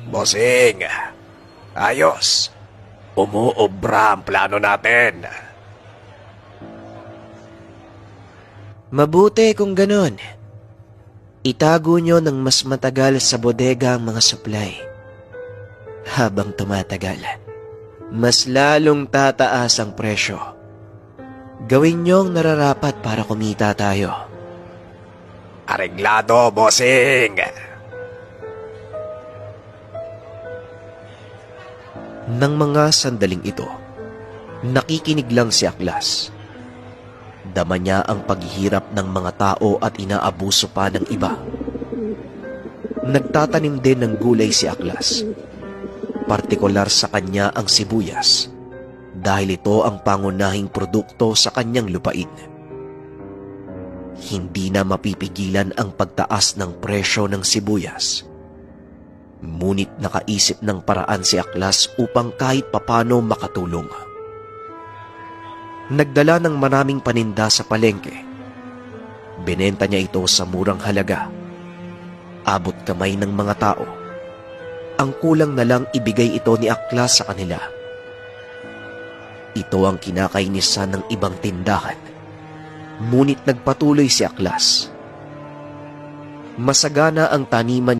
Bossing, ayos. Umuobra ang plano natin. Mabuti kung ganon. Itago nyo ng mas matagal sa bodega ang mga supply. Habang tumatagal, mas lalong tataas ang presyo. Gawin nyong nararapat para kumita tayo. Areglado, bossing. Nang mga sandaling ito, nakikinig lang si Aklas. Dama niya ang paghihirap ng mga tao at inaabuso pa ng iba. Nagtatanim din ng gulay si Aklas. Partikular sa kanya ang sibuyas dahil ito ang pangunahing produkto sa kanyang lupain. Hindi na mapipigilan ang pagtaas ng presyo ng sibuyas. Ngunit nakaisip ng paraan si Aklas upang kahit papano makatulong. Nagdala ng maraming paninda sa palengke. Binenta niya ito sa murang halaga. Abot kamay ng mga tao. Ang kulang na lang ibigay ito ni Aklas sa kanila. Ito ang kinakainisan ng ibang tindahan. Ngunit nagpatuloy si Aklas. Masagana ang taniman